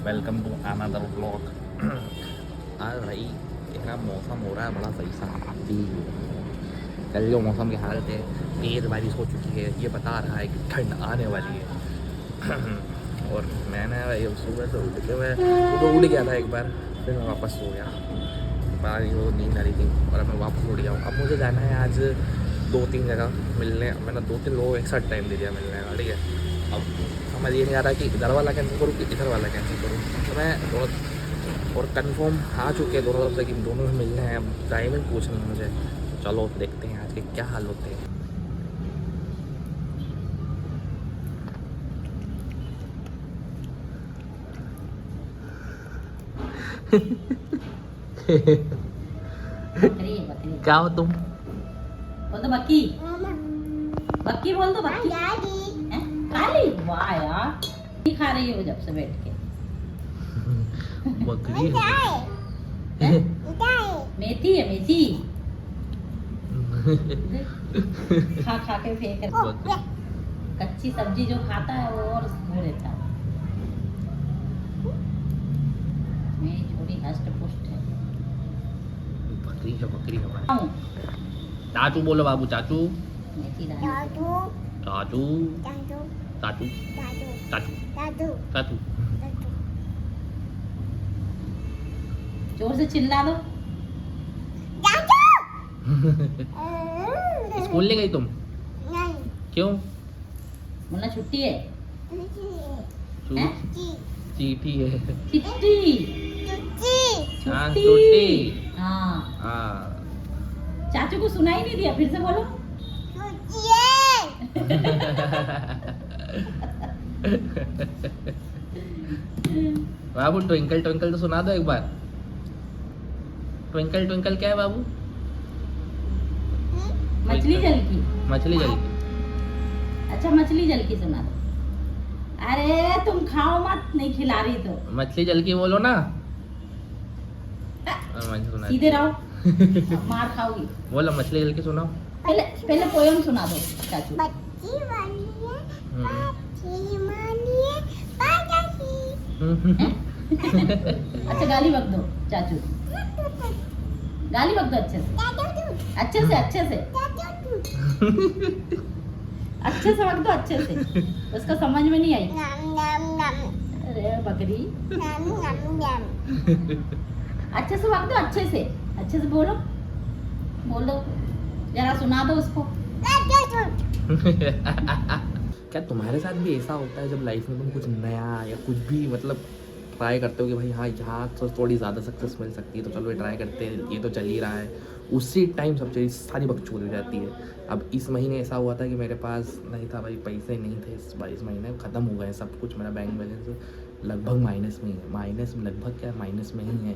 Welcome to another vlog. आज भाई इतना मौसम हो रहा है बड़ा सही सा। कल जो मौसम के हाल थे, तेज़ बारिश हो चुकी है, ये बता रहा है कि ठंड आने वाली है। और मैंने भाई सुबह से उठ के मैं तो उठ गया था एक बार, फिर मैं वापस सो गया। बारिश वो नींद आ रही थी और अब मैं वापस उठ गया हूँ। अब मुझे जाना है आज 2-3 जगह मिलने। मैंने 2-3 लोगों को एक साथ टाइम दे दिया मिलने का, ठीक है। अब समझ ये नहीं आ रहा कि इधर वाला कैंसिल करूँ कि इधर वाला कैंसिल करूँ। तो मैं दोनों और कंफर्म आ चुके हैं दोनों तरफ से कि दोनों में मिलने हैं। अब टाइमिंग पूछनी है मुझे। चलो देखते हैं आज के क्या हाल होते हैं। बकरी है बकरी। क्या हो तुम? बोल दो बक्की। बक्की बोल दो बक्की। हैं? काली वाह यार, नहीं खा रही हो जब से बैठ के। बकरी हैं? मेथी है मेथी। खा खा के फेंक रही। कच्ची सब्जी जो खाता है वो और वो रहता है। मेरी छोरी हष्ट पुष्ट है। बकरी है बकरी है। खाऊं? चाचू बोलो बाबू, चाचू मेथी दाना। चाचू चाचू चाचू चाचू। जोर से चिल्ला दो। स्कूल नहीं गई तुम? क्यों? बोलना छुट्टी है। हैं? चीटी है। चिट्टी। हाँ, छुट्टी। छुट्टी। हाँ। हाँ। चाचू को सुनाई नहीं दिया, फिर से बोलो। बाबू ट्विंकल ट्विंकल तो सुना दो एक बार। ट्विंकल ट्विंकल क्या है बाबू? मछली जल की। मछली जल की। अच्छा मछली जल की सुना दो। अरे तुम खाओ मत, नहीं खिला रही तो। मछली जल की बोलो ना। मैंने सुना। सीधे रहो, अब मार खाओगी। बोलो मछली जल की सुनाओ। पहले पहले पोयम सुना दो चाचू। हैं? अच्छा गाली बक दो चाचू, गाली बक दो अच्छे से अच्छे से अच्छे से अच्छे से बक दो अच्छे से। उसको समझ में नहीं आई। अरे बकरी, अच्छे से बक दो, अच्छे से बोलो, बोल दो जरा, सुना दो उसको। क्या तुम्हारे साथ भी ऐसा होता है जब लाइफ में तुम कुछ नया या कुछ भी मतलब ट्राई करते हो कि भाई हाँ यहाँ तो थोड़ी ज़्यादा सक्सेस मिल सकती है, तो चलो ये ट्राई करते हैं, ये तो चल ही रहा है, उसी टाइम सब चीज़ सारी बकचोद हो जाती है। अब इस महीने ऐसा हुआ था कि मेरे पास नहीं था भाई, पैसे नहीं थे। इस महीने ख़त्म हो गए सब कुछ। मेरा बैंक बैलेंस लगभग माइनस में ही है। माइनस में लगभग क्या, माइनस में ही है।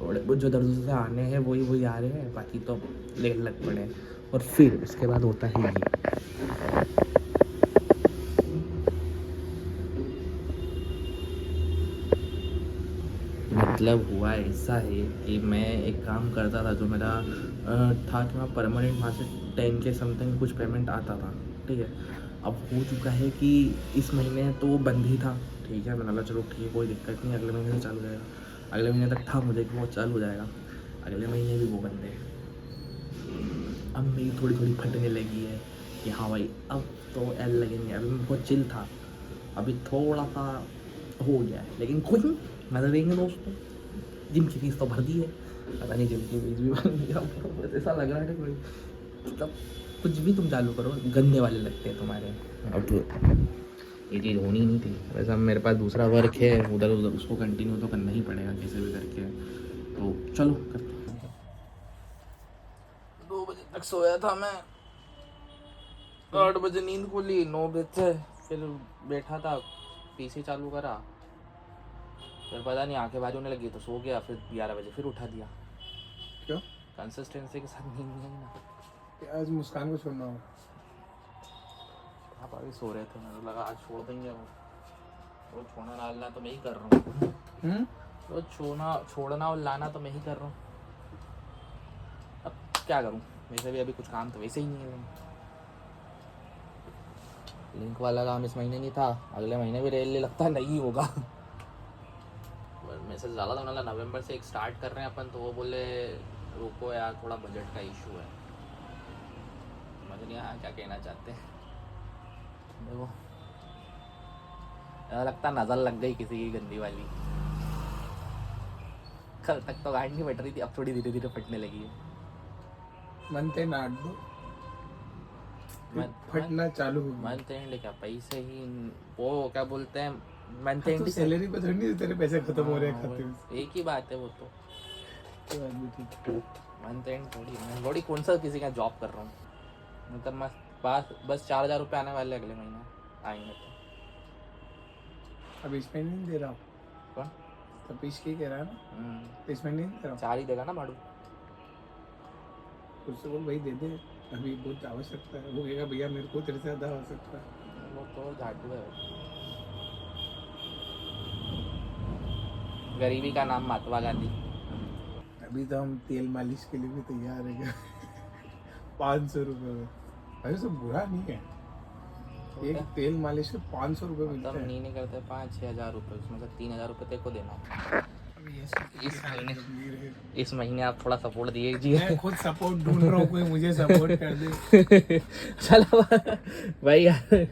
थोड़े बहुत जो दर्द से आने हैं वही आ रहे हैं, बाकी तो ले लग पड़े हैं। और फिर उसके बाद होता है ये। मतलब हुआ ऐसा है कि मैं एक काम करता था जो मेरा था कि मैं परमानेंट वहाँ से 10 के समथिंग कुछ पेमेंट आता था, ठीक है। अब हो चुका है कि इस महीने तो वो बंद ही था, ठीक है। मैंने बोला चलो ठीक है कोई दिक्कत नहीं, अगले महीने से चालू हो जाएगा। अगले महीने तक था मुझे कि वो चालू हो जाएगा, अगले महीने भी वो बंद है। अब मेरी थोड़ी थोड़ी फटने लगी है कि हाँ भाई अब तो एल लगेंगे। अभी मैं बहुत चिल था, अभी थोड़ा सा हो गया है, लेकिन कोई नहीं, मदद देंगे दोस्तों। जिम की फीस तो भर दी है, पता नहीं जिम की फीस भी भर दिया। ऐसा लग रहा है कोई मतलब कुछ भी तुम चालू करो गंदे वाले लगते हैं तुम्हारे। अब ये चीज़ होनी नहीं थी। वैसे मेरे पास दूसरा वर्क है उधर उसको कंटिन्यू तो करना ही पड़ेगा कैसे भी करके। तो चलो करते हैं। 2 बजे तक सोया था मैं, 8 बजे नींद खुली, 9 बजे से फिर बैठा था, पीसी चालू करा, फिर पता नहीं आंखें भारी होने लगी तो सो गया, फिर 11 बजे फिर उठा दिया। क्यों? कंसिस्टेंसी के साथ नींद नहीं आई ना। आज मुस्कान को छोड़ना हो। आप अभी सो रहे थे, मुझे लगा आज छोड़ देंगे वो छोड़ना डालना तो मैं ही कर रहा हूँ। तो छोड़ना और लाना तो मैं ही कर रहा हूँ। अब क्या करूँ, वैसे भी अभी कुछ काम तो वैसे ही नहीं है। लिंक वाला काम इस महीने नहीं था, अगले महीने भी रेल लगता नहीं होगा। मैसेज डाला था उन्होंने, नवंबर से एक स्टार्ट कर रहे हैं अपन, तो वो बोले रुको यार थोड़ा बजट का इशू है। समझ नहीं आया क्या कहना चाहते हैं। देखो ऐसा लगता नज़र लग गई किसी की गंदी वाली। कल तक तो गाड़ी नहीं फट रही थी, अब थोड़ी धीरे धीरे फटने लगी है। मनते नाट दो, फटना चालू हो गया। मंथ एंड क्या पैसे ही वो क्या बोलते हैं, मंथ तो एंड सैलरी पे थोड़ी नहीं तेरे पैसे खत्म हो रहे हैं खाते में। एक ही बात है वो तो। तो बात भी ठीक है। मंथ एंड थोड़ी, मैं थोड़ी कौन सा किसी का जॉब कर रहा हूँ। मतलब मैं बस 4,000 रुपये आने वाले अगले महीने आएंगे तो। अब इसमें नहीं दे रहा हूँ, कौन? तपीश की कह रहा है ना, इसमें नहीं दे रहा हूँ। 4 ही देगा ना माड़ू। उससे बोल भाई दे दे, अभी बहुत आवश्यकता है। वो कहेगा भैया मेरे को तेरे से ज़्यादा आवश्यकता है। वो तो झाटू है। गरीबी का नाम महात्मा गांधी। अभी तो हम तेल मालिश के लिए भी तैयार है क्या? 500 रुपये में अरे सब बुरा नहीं है। एक तेल मालिश के 500 रुपये मिलता मतलब है। नहीं करते 5-6 हज़ार रुपये, उसमें से 3,000 रुपये तेरे को देना। इस महीने आप थोड़ा सपोर्ट दीजिए। मैं खुद सपोर्ट ढूंढ रहा हूँ, कोई मुझे सपोर्ट कर दे। चलो भाई यार,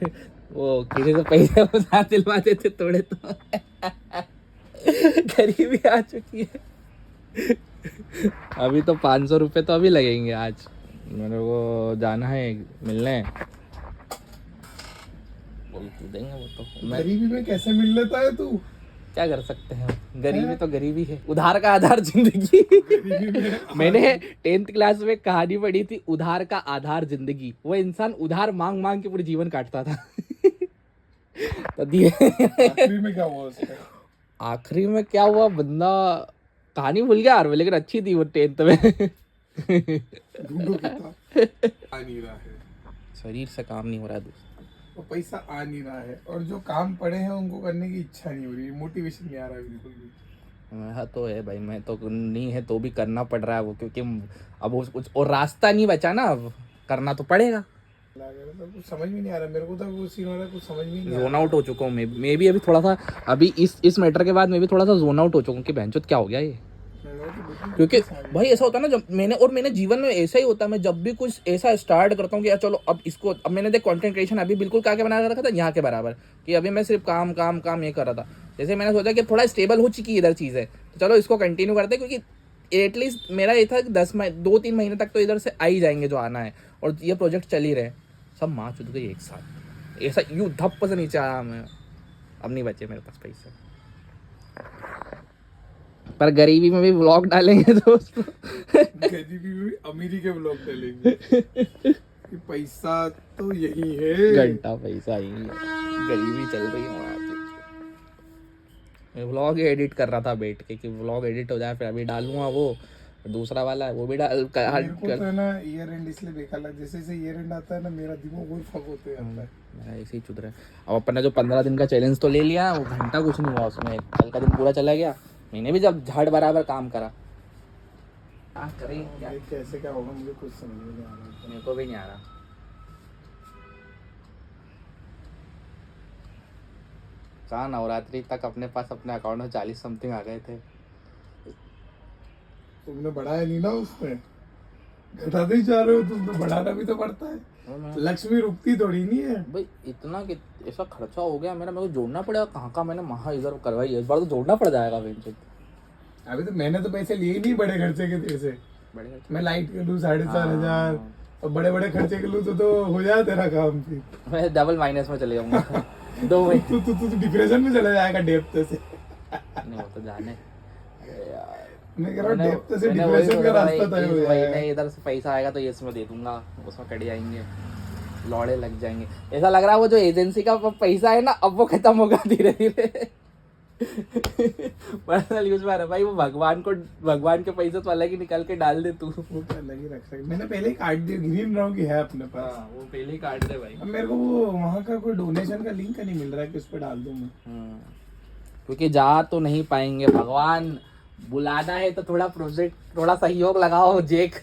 वो किसी से पैसे उधार दिलवा देते थोड़े तो। गरीबी आ चुकी है। अभी तो 500 रुपये तो अभी लगेंगे। आज मेरे को जाना है मिलने, देंगे वो तो। मैं गरीबी में कैसे मिल लेता है तू? क्या कर सकते हैं, गरीबी तो गरीबी है। उधार का आधार जिंदगी। मैंने 10th क्लास में कहानी पढ़ी थी, उधार का आधार जिंदगी। वो इंसान उधार मांग मांग के पूरे जीवन काटता था। तो आखिरी में क्या हुआ उसका? आखिरी में क्या हुआ, बंदा कहानी भूल गया यार, लेकिन अच्छी थी वो 10th में। ढूंढो कितना आ नहीं रहा है, शरीर से काम नहीं हो रहा है दोस्त। वो पैसा आ नहीं रहा है, और जो काम पड़े हैं उनको करने की इच्छा नहीं हो रही, मोटिवेशन नहीं आ रहा है बिल्कुल भी। हाँ तो है भाई, मैं तो नहीं है तो भी करना पड़ रहा है वो, क्योंकि अब वो कुछ और रास्ता नहीं बचा ना, अब करना तो पड़ेगा। मतलब कुछ समझ में नहीं आ रहा मेरे को, तो वो सीन वाला कुछ समझ में नहीं आ जोन आउट हो चुका हूँ मैं भी अभी थोड़ा सा। अभी इस मैटर के बाद मैं भी थोड़ा सा जोन आउट हो चुका हूँ कि बहनचोद क्या हो गया ये। रहा। क्योंकि भाई ऐसा होता है ना, जब मैंने जीवन में ऐसा ही होता है, मैं जब भी कुछ ऐसा स्टार्ट करता हूँ कि यार चलो अब इसको, अब मैंने देख कंटेंट क्रिएशन अभी बिल्कुल क्या बना रखा था यहाँ के बराबर, कि अभी मैं सिर्फ काम काम काम ये कर रहा था। जैसे मैंने सोचा कि थोड़ा स्टेबल हो चुकी है इधर चीज़ें, तो चलो इसको कंटिन्यू करते हैं, क्योंकि एटलीस्ट मेरा ये था कि 2-3 महीने तक तो इधर से आ ही जाएंगे जो आना है, और ये प्रोजेक्ट चल ही रहे। सब माँ चुद गई एक साथ, ऐसा यूँ धप्प से नीचे आया मैं। अब नहीं बचे मेरे पास पैसे, पर गरीबी में भी व्लॉग डालेंगे दोस्तों। गरीबी में भी अमीरी के ब्लॉग डालेंगे कि पैसा तो यही है, घंटा पैसा ही है, गरीबी चल रही है वहाँ पे। मैं व्लॉग एडिट कर रहा था बैठ के कि व्लॉग एडिट हो जाए, फिर अभी डालूंगा वो दूसरा वाला, वो भी डाल मेरे को तो है ना ईयर एंड इसलिए बेकार लगा, जैसे जैसे ईयर एंड आता है ना मेरा दिमाग और फक होते जाता है। मेरा ऐसे ही चुद रहा है। अब अपन ने जो 15 दिन का चैलेंज तो ले लिया, वो घंटा कुछ नहीं हुआ उसमें, कल का दिन पूरा चला गया। मैंने भी जब झाड़ बराबर काम करा, क्या करें क्या, कैसे क्या होगा मुझे कुछ समझ में नहीं आ रहा। मेरे को भी नहीं आ रहा। कहाँ नवरात्रि तक अपने पास अपने अकाउंट में 40 समथिंग आ गए थे। तुमने बढ़ाया नहीं ना उसमें, घटाते ही जा रहे हो तुम, तो बढ़ाना भी तो पड़ता है। लक्ष्मी रुकती थोड़ी नहीं है भाई, इतना कि ऐसा खर्चा हो गया मेरा, मेरे को जोड़ना पड़ेगा। कहाँ मैंने महा इधर करवाई है, इस बार तो जोड़ना पड़ जाएगा। अभी तो मैंने तो पैसे लिए ही नहीं बड़े खर्चे के तेरे से। बड़े मैं लाइट के लूँ 4,500, और बड़े बड़े खर्चे के लूँ तो हो जाए तेरा काम। फिर मैं डबल माइनस में चले जाऊंगा। 2 महीने तू डिप्रेशन में चला जाएगा डेप्थ से। नहीं होता जाने। मैं कह रहा हूँ डेप्थ से डिप्रेशन का रास्ता तय हो जाएगा। इधर से पैसा आएगा तो ये इसमें दे दूंगा, उसमें कट जाएंगे, लौड़े लग जाएंगे। ऐसा लग रहा है वो जो एजेंसी का पैसा है ना, अब वो खत्म होगा धीरे धीरे। पर्सनल यूज में आ रहा भाई, वो भगवान के पैसे तो अलग ही निकाल के डाल दे तू। वो तो अलग ही रख सकते, मैंने पहले ही काट दिया, ग्रीन रहा हूँ कि है अपने पास। वो पहले ही काट दे भाई। अब मेरे को वो वहाँ का कोई डोनेशन का लिंक नहीं मिल रहा है कि उस पर डाल दूँ मैं। क्योंकि जा तो नहीं पाएंगे, भगवान बुलाना है तो थोड़ा प्रोजेक्ट, थोड़ा सहयोग लगाओ जेक।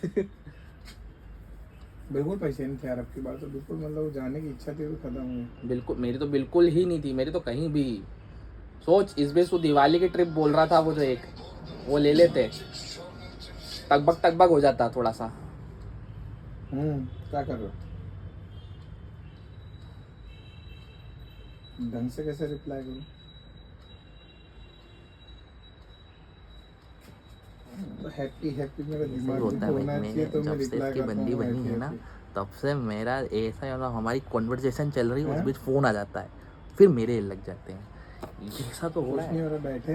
बिल्कुल पैसे नहीं थे यार, आपकी बात तो बिल्कुल, मतलब जाने की इच्छा थी तो खत्म हुई। बिल्कुल, मेरी तो बिल्कुल ही नहीं थी। मेरी तो कहीं भी सोच इस बीच तू दिवाली की ट्रिप बोल रहा था, वो जो एक वो ले लेते, टकबक हो जाता थोड़ा सा। क्या कर रहे हो? ढंग से कैसे रिप्लाई करूं? तो हैप्पी मेरा दिमाग होता है भाई, होना चाहिए, तो मैं जब से रिप्लाई इसकी करता बंदी हूँ बनी है ना, तब से मेरा ऐसा है ना, हमारी कॉन्वर्जेशन चल रही है, उस बीच फोन आ जाता है, फिर मेरे लग जाते हैं। ऐसा तो हो रहा है। बैठे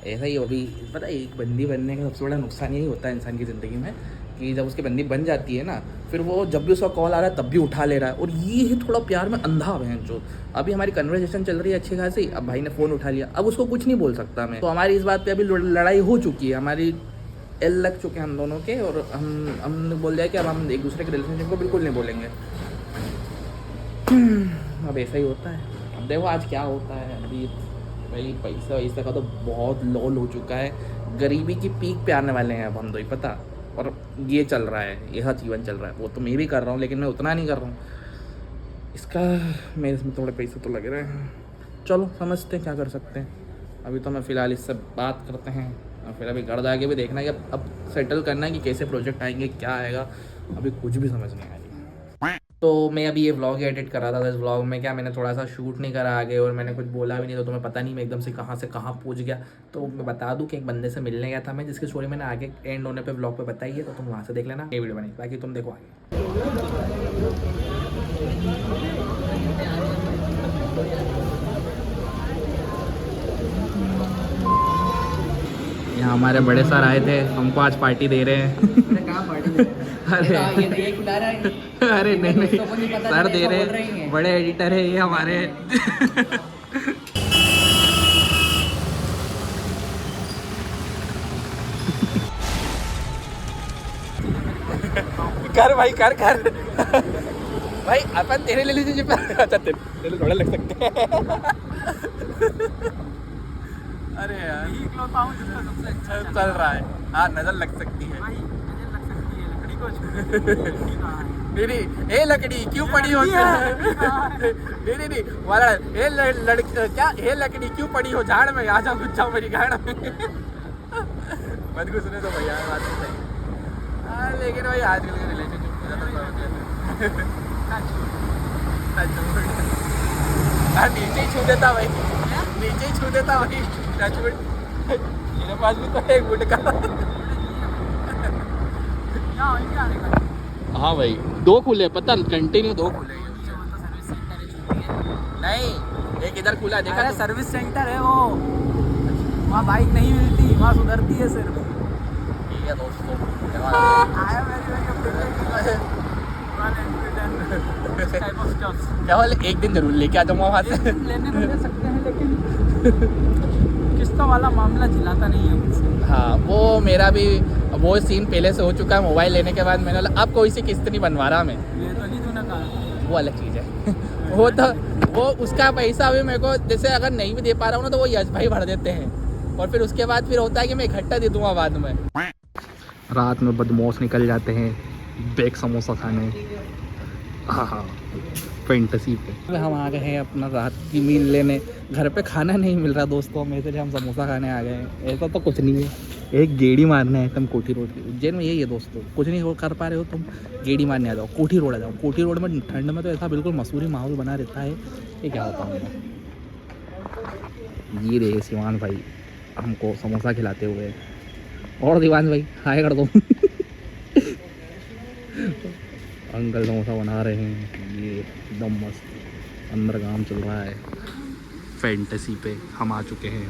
ऐसा ही अभी पता है, एक बंदी बनने का सबसे बड़ा नुकसान यही होता है इंसान की ज़िंदगी में कि जब उसकी बंदी बन जाती है ना, फिर वो जब भी उसका कॉल आ रहा है तब भी उठा ले रहा है, और ये है थोड़ा प्यार में अंधा है जो। अभी हमारी कन्वर्सेशन चल रही है अच्छी खासी, अब भाई ने फ़ोन उठा लिया, अब उसको कुछ नहीं बोल सकता मैं, तो हमारी इस बात पे अभी लड़ाई हो चुकी है, हमारी एल लग चुके हैं हम दोनों के, और हमने बोल दिया कि अब हम एक दूसरे के रिलेशनशिप को बिल्कुल नहीं बोलेंगे। अब ऐसा ही होता है, अब देखो आज क्या होता है। अभी भाई पैसा का तो बहुत लॉल हो चुका है, गरीबी की पीक पे आने वाले हैं अब हम, तो ही पता। और ये चल रहा है, यह जीवन चल रहा है, वो तो मैं भी कर रहा हूँ, लेकिन मैं उतना नहीं कर रहा हूँ। इसका मेरे इसमें थोड़े पैसे तो लग रहे हैं, चलो समझते हैं क्या कर सकते हैं। अभी तो मैं फ़िलहाल इससे बात करते हैं, और फिर अभी घर जाके भी देखना है कि अब सेटल करना है कि कैसे प्रोजेक्ट आएंगे, क्या आएगा, अभी कुछ भी समझ नहीं आ रही। तो मैं अभी ये व्लॉग एडिट कर रहा था, इस व्लॉग में क्या मैंने थोड़ा सा शूट नहीं करा आगे, और मैंने कुछ बोला भी नहीं, तो तुम्हें पता नहीं मैं एकदम से कहाँ पहुंच गया। तो मैं बता दूं कि एक बंदे से मिलने गया था मैं, जिसकी स्टोरी मैंने आगे एंड होने पे व्लॉग पे बताई है, तो तुम वहाँ से देख लेना, ये वीडियो बनी, बाकी तुम देखो आगे। यहाँ हमारे बड़े सर आए थे, हमको आज पार्टी दे रहे हैं। कहाँ पार्टी दे रहे हैं? ये खिला रहा है। अरे नहीं सर दे रहे बोल रही हैं, हैं। बड़े एडिटर है ये हमारे। कर भाई कर भाई, अपन तेरे रिलेशनशिप पे अच्छा तेरे थोड़ा लग सकते हैं। अरे यार चल रहा है, हाँ नजर लग सकती है। नहीं ए लकड़ी क्यों पड़ी हो, नहीं वाला ए लड़की क्या, ए लकड़ी क्यों पड़ी हो झाड़ में, आ जाओ घुस जाओ मेरी गाड़ में। मत घुसने तो भैया, बात तो सही। हाँ लेकिन भाई आजकल के रिलेशनशिप नीचे ही छू देता भाई, नीचे ही छू देता भाई, टचवुड। मेरे पास भी तो एक वुड का। हाँ भाई 2 खुले, पता कंटिन्यू 2 खुले। नहीं एक इधर खुला है, देखा सर्विस सेंटर है वो, वहाँ बाइक नहीं मिलती, वहाँ सुधरती है सिर्फ। ठीक है दोस्तों, क्या बोले, एक दिन जरूर लेके आ जाऊँगा वहाँ से। लेने तो ले सकते हैं, लेकिन किस्तों वाला मामला झिलाता नहीं है मुझसे। हाँ वो मेरा भी वो सीन पहले से हो चुका है, मोबाइल लेने के बाद मैंने बोला अब कोई सी किस्त नहीं बनवा रहा मैं, ये तो नहीं तूने कहा, वो अलग चीज़ है। वो तो वो उसका पैसा अभी मेरे को, जैसे अगर नहीं भी दे पा रहा हूँ ना, तो वो यश भाई भर देते हैं, और फिर उसके बाद फिर होता है कि मैं इकट्ठा दे दूँगा बाद में। रात में बदमाश निकल जाते हैं बेक समोसा खाने, हाँ फैंटेसी पे। हम आ गए हैं अपना रात की मील लेने, घर पे खाना नहीं मिल रहा दोस्तों में, इसलिए हम समोसा खाने आ गए हैं। ऐसा तो कुछ नहीं है, एक गेड़ी मारने है तुम कोठी रोड की, उज्जैन में यही है दोस्तों, कुछ नहीं कर पा रहे हो तुम, गेड़ी मारने आ जाओ, कोठी रोड आ जाओ। कोठी रोड में ठंड में तो ऐसा बिल्कुल मसूरी माहौल बना रहता है, ये क्या होता है। ये रहे शिवान भाई हमको समोसा खिलाते हुए, और दीवान भाई हाय कर दो। अंकल समोसा बना रहे हैं, ये एकदम मस्त अंदर काम चल रहा है। फैंटेसी पे हम आ चुके हैं।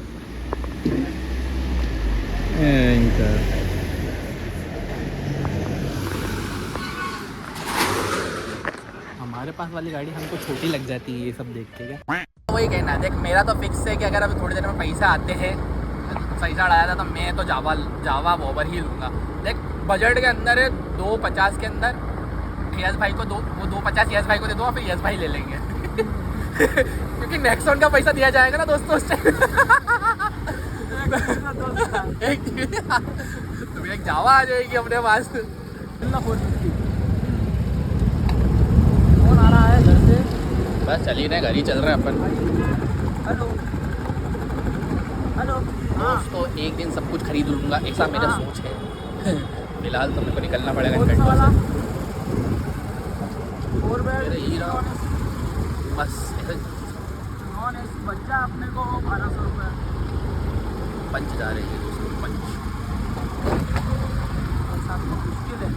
हमारे पास वाली गाड़ी हमको छोटी लग जाती है ये सब देख के। क्या वही कहना है, देख मेरा तो फिक्स है कि अगर अभी थोड़ी देर में पैसा आते हैं, पैसा आया था तो मैं तो जावा वोवर ही लूँगा। देख बजट के अंदर है, 250 के अंदर यश भाई को 250 यश भाई को दे दूँगा, फिर यश भाई ले लेंगे। क्योंकि नेक्सॉन का पैसा दिया जाएगा ना दोस्तों उस टाइम। तो एक जावा आ जाएगी अपने पास। फोन आ रहा है घर से, बस चल ही रहे, घर ही चल रहे हैं अपन। Hello hello. दोस्तों एक दिन सब कुछ खरीद लूँगा, ऐसा मेरा हाँ। सोच है। फिलहाल तो मेरे को निकलना पड़ेगा कौन सा पेट्रोल वाला? से। 4 बेड मेरा यही रहा। बस ऐसे नॉन एसी बच्चा अपने को 1200 रुपये। पंच जा रहे हैं दोस्तों, पंच। मुश्किल है।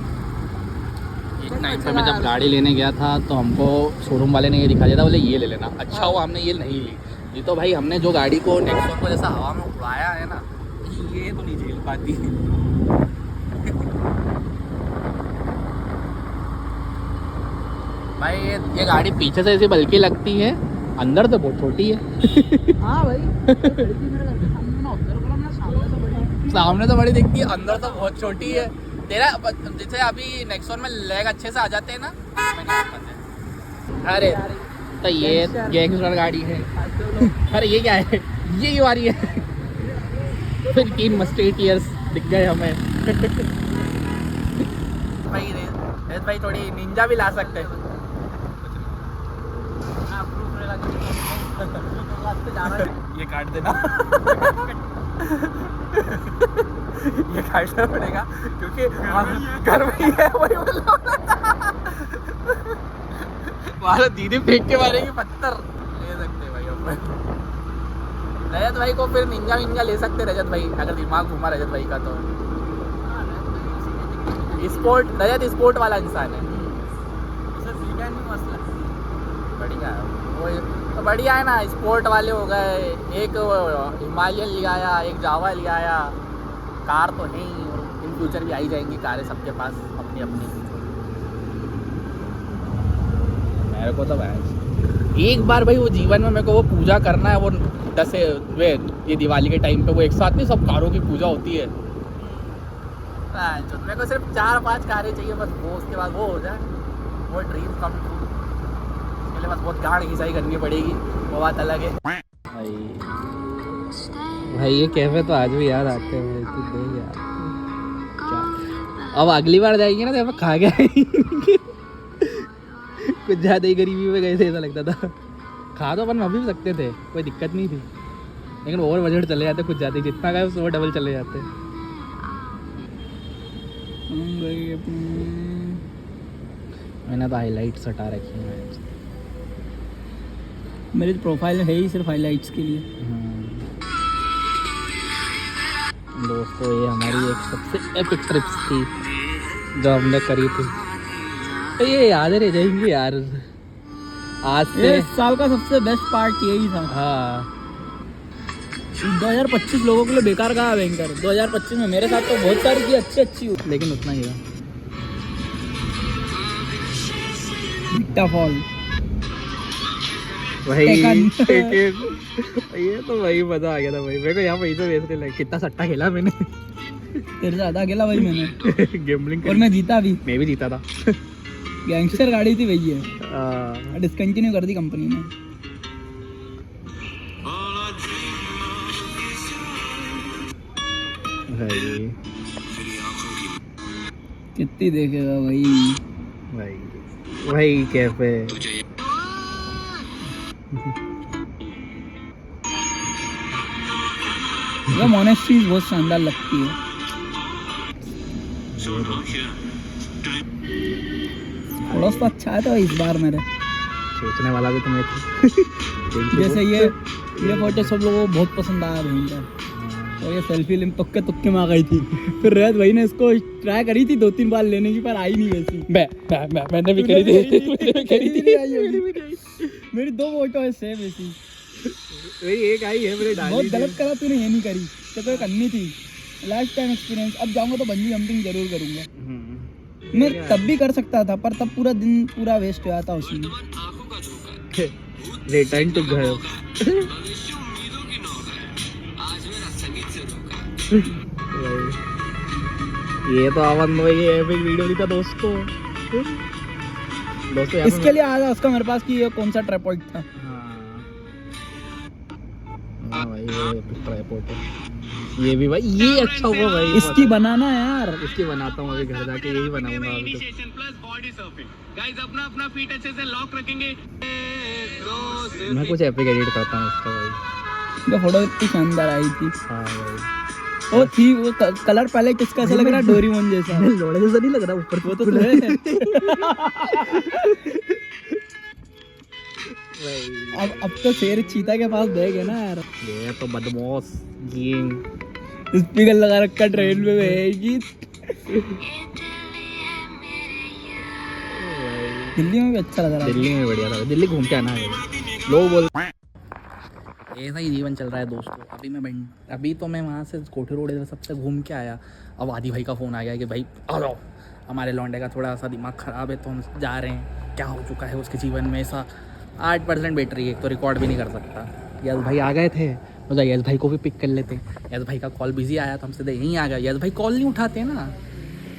एक टाइम पे मैं जब गाड़ी लेने गया था तो हमको शोरूम वाले ने ये दिखा दिया था, बोले ये ले लेना। अच्छा हुआ हमने ये नहीं ली, ये तो भाई हमने जो गाड़ी को नेक्सॉन को जैसा हवा में उड़ाया है ना, ये तो नहीं झेल पाती। भाई ये गाड़ी पीछे से ऐसी बल्कि लगती है, अंदर तो बहुत छोटी है। हाँ भाई, खिड़की मेरे घर के सामने ना ऑब्जर्व करो ना, सामने से बड़ी है। सामने तो बड़ी दिखती है, अंदर तो बहुत छोटी है। तेरा जैसे अभी नेक्सॉन में लेग अच्छे से आ जाते हैं ना, मैं नहीं आ पाते। अरे तो ये गैंगस्टर गाड़ी है। अरे ये क्या है, ये क्यों आ रही है? फिर 3 मस्केटियर्स दिख गए हमें। भाई रेस भाई थोड़ी निंजा भी ला सकते हैं। ये काट देना। ये काटना पड़ेगा क्योंकि घर में ही है, वही बोला। दीदी फेंक के मारेगी पत्थर। ले सकते भाई अपन रजत भाई को, फिर निंजा विंजा ले सकते रजत भाई, अगर दिमाग घुमा रजत भाई का तो। स्पोर्ट, रजत स्पोर्ट वाला इंसान है। बढ़िया है वो, तो बढ़िया है ना। स्पोर्ट वाले हो गए, एक हिमालयन ले आया, एक जावा ले आया। कार तो है ही, इन फ्यूचर भी आई जाएंगी कारें सबके पास अपनी अपनी। मेरे को तो भाई एक बार भाई वो जीवन में मेरे को वो पूजा करना है, वो 10 ये दिवाली के टाइम पे वो एक साथ नहीं सब कारों की पूजा होती है। मेरे को सिर्फ 4-5 कारें चाहिए बस, वो उसके बाद वो हो जाए, वो ड्रीम कम ट्रू। उसके लिए बस बहुत गाढ़ घिसाई करनी पड़ेगी, वो बात अलग है। भाई ये कैफे तो आज भी याद आते हैं भाई, तू देख यार क्या। अब अगली बार जाएंगे ना तो खा के आएंगे। कुछ ज़्यादा ही गरीबी में गए थे ऐसा लगता था। खा तो अपन अभी भी सकते थे, कोई दिक्कत नहीं थी, लेकिन ओवर बजट चले जाते कुछ ज़्यादा ही। जितना गए उससे डबल चले जाते। मैंने तो हाईलाइट्स हटा रखी हैं। मेरी प्रोफाइल है ही सिर्फ हाइलाइट्स के लिए। दोस्तों ये हमारी एक सबसे एपिक ट्रिप्स थी जो हमने करी थी, तो ये याद रह जाएंगी यार। आज से इस साल का सबसे बेस्ट पार्ट यही था। हाँ 2025 लोगों के लिए बेकार कहा भयंकर। 2025 में मेरे साथ तो बहुत सारी चीज़ अच्छी हुई, लेकिन उतना ही है। भिट्टा फॉल भाई टेकन। ये तो वही मजा आ गया था भाई, मेरे को यहाँ वही तो बेचने लगे। कितना सट्टा खेला मैंने। तेरे से आधा खेला भाई मैंने, गैम्बलिंग और मैं जीता भी। मैं भी जीता था। गैंगस्टर गाड़ी थी भैया, हाँ। डिस्कंटिन्यू कर दी कंपनी ने। भाई कितनी देखेगा भाई। भाई भाई कैफे ये मोनेस्ट्री बहुत शानदार लगती है। थोड़ा सा अच्छा है तो इस बार मेरे सोचने वाला भी तो मैं था। जैसे ये फोटो सब लोगों को बहुत पसंद आया भयंकर, और ये सेल्फी लिम तुक्के में आ गई थी। फिर रहत भाई ने इसको ट्राई करी थी 2-3 बार लेने की, पर आई नहीं वैसी। मैंने भी करी थी। मेरी 2 फोटो है सेम ऐसी। एक आई है मेरे डाली बहुत गलत करा तूने, ये नहीं करी तो कोई करनी थी। Last time experience. अब जाऊंगा तो बंजी जंपिंग जरूर करूंगा। मैं तब भी कर सकता था, पर तब पूरा दिन पूरा वेस्ट हुआ था उसमें। रिटर्न टू घर। ये तो अमन भाई ये एपिक वीडियो लिखा दोस्तों। इसके लिए आया था उसका मेरे पास कि ये कौन सा ट्राइपॉड था। हाँ भाई ये एपिक ट्राइपॉड है। ये भी भाई ये अच्छा हुआ भाई। इसकी बनाना है यार, इसकी बनाता हूँ अभी, घर जाके यही बनाऊंगा अभी तो। Plus body surfing. गाइस अपना फीट अच्छे से लॉक रखेंगे। मैं कुछ एपिक एडिट करता हूँ उसका भाई। इनका फोटो इतनी शानदार आई थी। हाँ भाई, वो थी वो कलर पहले किसका ऐसा लग रहा है, डोरेमोन जैसा। लोड़े जैसा नहीं लग रहा ऊपर, वो तो है। अब तो शेर चीता के पास बैग है ना यार। ये तो बदमाश गेम। स्पीकर लगा रखा ट्रेन में रहेगी। दिल्ली में भी अच्छा लग रहा है। दिल्ली में बढ़िया था, दिल्ली घूम के आना है। लोग बोल ऐसा ही जीवन चल रहा है दोस्तों। अभी तो मैं वहाँ से कोठी रोड इधर सबसे घूम के आया। अब आदि भाई का फ़ोन आ गया कि भाई आ जाओ, हमारे लौंडे का थोड़ा सा दिमाग ख़राब है तो हम जा रहे हैं। क्या हो चुका है उसके जीवन में, ऐसा 8% बैटरी है तो रिकॉर्ड भी नहीं कर सकता। यस भाई आ गए थे, तो यस भाई को भी पिक कर लेते। यस भाई का कॉल बिजी आया तो हम सीधे यहीं आ गए। यस भाई कॉल नहीं उठाते हैं ना।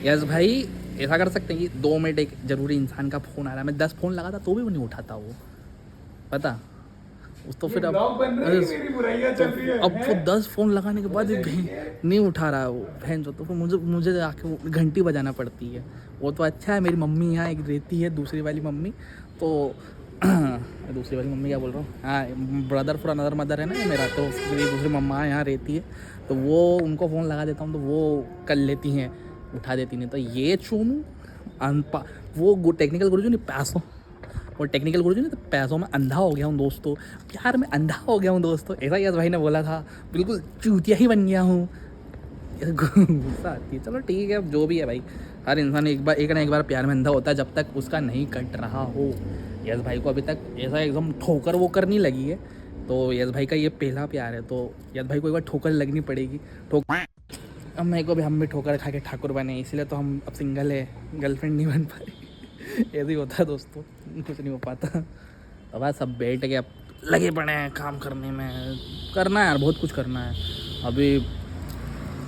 यस भाई ऐसा कर सकते हैं कि 2 मिनट एक ज़रूरी इंसान का फ़ोन आ रहा है, मैं 10 फ़ोन लगाता तो भी वो नहीं उठाता वो, पता उस तो फिर अब वो 10 फ़ोन लगाने के बाद नहीं उठा रहा है वो बहन। तो फिर मुझे आके घंटी बजाना पड़ती है। वो तो अच्छा है मेरी मम्मी यहाँ एक रहती है, दूसरी वाली मम्मी, तो दूसरी वाली मम्मी क्या बोल रहा हूँ, हाँ ब्रदर फॉर अनदर मदर है ना मेरा, तो मेरी दूसरी मम्मा यहाँ रहती है तो वो उनको फ़ोन लगा देता हूँ तो वो कर लेती हैं, उठा देती नहीं। तो ये चूनू वो टेक्निकल गुरुजी नहीं पैसों, और टेक्निकल गुरुजी ने तो पैसों में अंधा हो गया हूँ दोस्तों, प्यार में अंधा हो गया हूँ दोस्तों। ऐसा यस भाई ने बोला था, बिल्कुल चूतिया ही बन गया हूँ। गुस्सा आती है। चलो ठीक है, अब जो भी है भाई, हर इंसान एक ना एक बार प्यार में अंधा होता है जब तक उसका नहीं कट रहा हो। यस भाई को अभी तक ऐसा एकदम ठोकर वोकर नहीं लगी है, तो यस भाई का ये पहला प्यार है, तो यस भाई को एक बार ठोकर लगनी पड़ेगी। अब मेरे को भी, हम भी ठोकर खा के ठाकुर बने, इसलिए तो हम अब सिंगल है, गर्लफ्रेंड नहीं बन पाए। ऐसे ही होता है दोस्तों, कुछ नहीं हो पाता। अब बस सब बैठ के अब लगे पड़े हैं काम करने में, करना है यार, बहुत कुछ करना है। अभी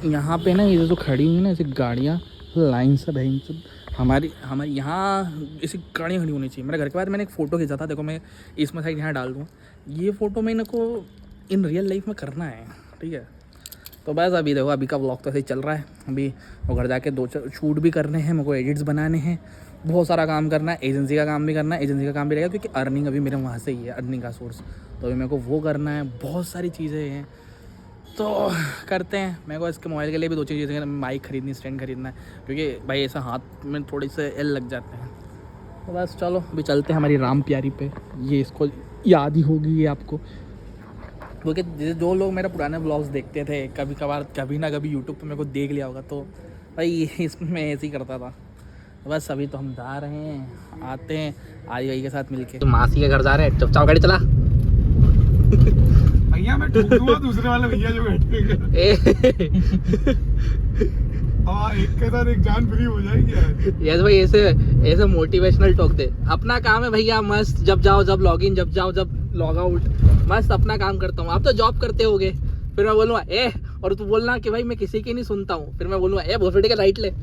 यहाँ पे ना ये जो खड़ी हुई ना ऐसी गाड़ियाँ लाइन से बहन से, हमारी यहाँ ऐसी गाड़ियाँ खड़ी होनी चाहिए। मेरे घर के बाद मैंने एक फ़ोटो खींचा था, देखो मैं इसमें साइड यहाँ डाल दूँ, ये फ़ोटो मैंने को इन रियल लाइफ में करना है, ठीक है। तो बस अभी देखो, अभी का व्लॉग तो ऐसे ही चल रहा है। अभी वो घर जाके 2-4 शूट भी करने हैं, मेरे को एडिट्स बनाने हैं, बहुत सारा काम करना है, एजेंसी का काम भी करना है। एजेंसी का काम भी रहेगा क्योंकि अर्निंग अभी मेरे वहाँ से ही है, अर्निंग का सोर्स, तो अभी मेरे को वो करना है। बहुत सारी चीज़ें हैं तो करते हैं। मेरे को इसके मोबाइल के लिए भी 2-3 चीज़ें, माइक खरीदनी, स्टैंड खरीदना है, क्योंकि भाई ऐसा हाथ में थोड़ी से एल लग जाते हैं। तो बस चलो अभी चलते हैं हमारी राम प्यारी पे। ये इसको याद ही होगी ये आपको, क्योंकि जो लोग मेरा पुराने ब्लॉग्स देखते थे कभी कभार, कभी ना कभी यूट्यूब पे मेरे को देख लिया होगा, तो भाई इसमें मैं ऐसे ही करता था। तो बस अभी तो हम जा रहे हैं, आते हैं आदि भाई के साथ मिलके। तो मासी के घर जा रहे हैं, चुपचाप गाड़ी चला। भैया मैं ठोक दूंगा दूसरे वाले भैया जो बैठे हैं। हाँ, एक के साथ एक जान फ्री हो जाएगी यार। यस भाई ऐसे मोटिवेशनल टॉक दे। अपना काम है भैया मस्त, जब जाओ जब लॉग इन, जब जाओ जब लॉग आउट, मस्त अपना काम करता हूँ। आप तो जॉब करते होगे, फिर मैं बोलूँगा ए, और तू बोलना कि भाई मैं किसी की नहीं सुनता हूँ, फिर मैं बोलूँगा ए भोसड़ी का लाइट ले। अरे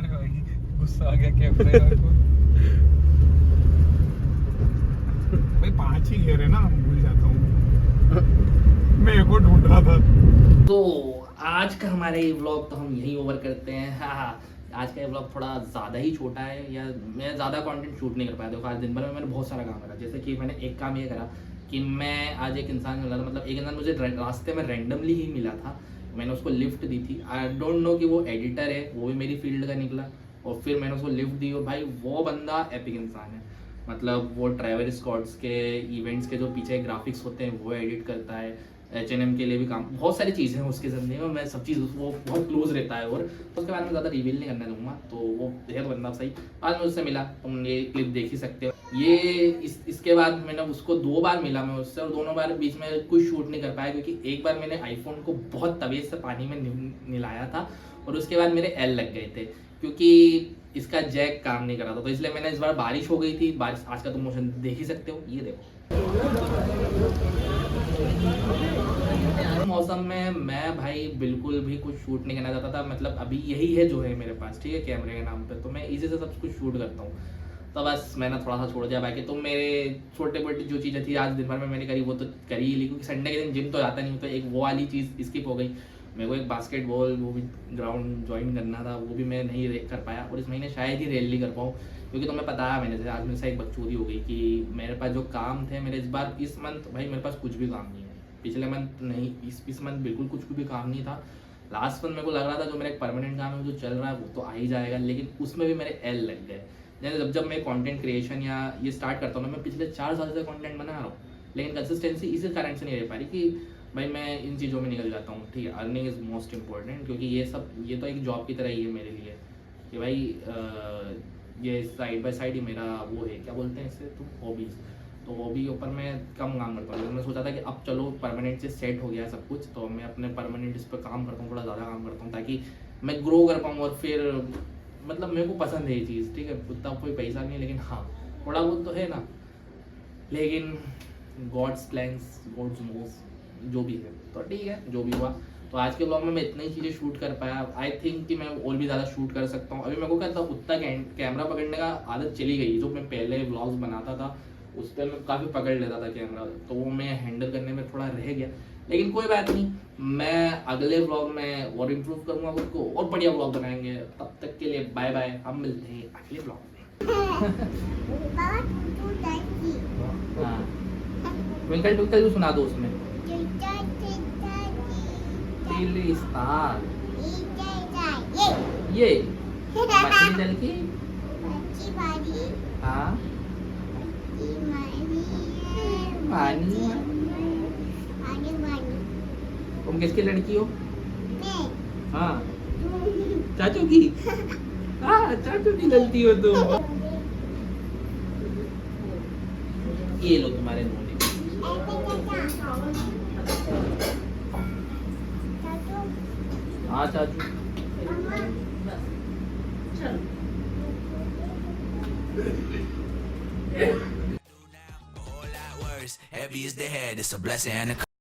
भाई गुस्सा आ गया कैमरे को। भाई 5 ही घेरे ना, भूल जाता हूँ, मैं को ढूंढ रहा था। तो आज का हमारे ये व्लॉग तो हम यही ओवर करते हैं। हाँ, आज का ये व्लॉग थोड़ा ज़्यादा ही छोटा है, या मैं ज़्यादा कंटेंट शूट नहीं कर पाया। देखो आज दिन भर में मैंने बहुत सारा काम करा, जैसे कि मैंने एक काम ये करा कि मैं आज एक इंसान मिला था, मतलब एक इंसान मुझे रास्ते में रैंडमली ही मिला था, मैंने उसको लिफ्ट दी थी। आई डोंट नो कि वो एडिटर है, वो भी मेरी फील्ड का निकला, और फिर मैंने उसको लिफ्ट दी। और भाई वो बंदा एपिक इंसान है, मतलब वो ट्रैवल स्कॉट्स के इवेंट्स के जो पीछे ग्राफिक्स होते हैं वो एडिट करता है, H&M के लिए भी काम, बहुत सारी चीज़ें हैं उसके ज़िंदगी में, मैं सब चीज़ वो बहुत क्लोज रहता है। और उसके बाद में ज़्यादा रिवील नहीं करने दूंगा, तो वो है बंदा सही। आज मैं उससे मिला, तुम ये क्लिप देख ही सकते हो। ये इसके बाद मैंने उसको 2 बार मिला मैं उससे, और दोनों बार बीच में कुछ शूट नहीं कर पाया, क्योंकि एक बार मैंने आईफोन को बहुत तवीज से पानी में मिलाया था, और उसके बाद मेरे एल लग गए थे क्योंकि इसका जैक काम नहीं कर रहा था। तो इसलिए मैंने इस बार, बारिश हो गई थी, बारिश आज का तुम मोशन देख ही सकते हो, ये देखो। मौसम में मैं भाई बिल्कुल भी कुछ शूट नहीं करना चाहता था, मतलब अभी यही है जो है मेरे पास, ठीक है, कैमरे के नाम पे, तो मैं इसी से सब कुछ शूट करता हूँ। तो बस मैंने थोड़ा सा छोड़ दिया, बाकी तो मेरे छोटे मोटे जो चीज़ें थी आज दिन भर में मैंने करी, वो तो करी ही ली, क्योंकि संडे के दिन जिम तो जाता नहीं, तो एक वो वाली चीज़ स्किप हो गई। मेरे को एक बास्केटबॉल वो भी ग्राउंड ज्वाइन करना था, वो भी मैं नहीं कर पाया, और इस महीने शायद ही रैली कर पाऊँ, क्योंकि तुम्हें पता है मैंने, जैसे आज मेरे से एक बकचोदी हो गई कि मेरे पास जो काम थे मेरे इस मंथ भाई मेरे पास कुछ भी काम नहीं है। पिछले मंथ नहीं, इस मंथ बिल्कुल कुछ भी काम नहीं था। लास्ट मंथ मेरे को लग रहा था जो मेरा एक परमानेंट काम है जो चल रहा है वो तो आ ही जाएगा, लेकिन उसमें भी मेरे एल लग गए। जैसे जब मैं कंटेंट क्रिएशन या ये स्टार्ट करता हूँ ना, मैं पिछले 4 साल से कंटेंट बना रहा हूँ, लेकिन कंसिस्टेंसी इसी कारण से नहीं रह पा रही कि भाई मैं इन चीज़ों में निकल जाता हूँ। ठीक है, अर्निंग इज़ मोस्ट इंपॉर्टेंट, क्योंकि ये तो एक जॉब की तरह ही है मेरे लिए कि भाई ये साइड बाय साइड ही मेरा वो है, क्या बोलते हैं इससे, तो हॉबीज़। तो हॉबी के ऊपर मैं कम काम करता हूँ, लेकिन मैं सोचा था कि अब चलो परमानेंट से सेट हो गया है सब कुछ, तो मैं अपने परमानेंट इस पर काम करता हूँ, थोड़ा ज़्यादा काम करता हूँ ताकि मैं ग्रो कर पाऊँ। और फिर मतलब मेरे को पसंद है ये चीज़, ठीक है, उतना कोई पैसा नहीं है लेकिन हाँ थोड़ा बहुत तो है ना, लेकिन गॉड्स प्लान्स गॉड्स नोस जो भी है, तो ठीक है जो भी हुआ। तो आज के ब्लॉग में मैं इतनी चीज़ें शूट कर पाया। आई थिंक कि मैं और भी ज़्यादा शूट कर सकता हूँ। अभी मेरे को क्या था, उतना कैमरा पकड़ने का आदत चली गई। जो मैं पहले व्लॉग्स बनाता था उस पर मैं काफ़ी पकड़ लेता था कैमरा, तो वो मैं हैंडल करने में थोड़ा रह गया, लेकिन कोई बात नहीं, मैं अगले व्लॉग में और इम्प्रूव करूँगा खुद को, और बढ़िया व्लॉग बनाएंगे। तब तक के लिए बाय बाय, हम मिलते हैं अगले व्लॉग में। हाँ ट्विंकल ट्विंकल सुना दो उसमें। पीली स्टार ये मछली जल की, हाँ पानी। तुम किसकी लड़की हो? हाँ चाचू की। हाँ चाचू की लड़की हो तुम। ये लो तुम्हारे नोट। हाँ चाचू Heavy is the head, it's a blessing and a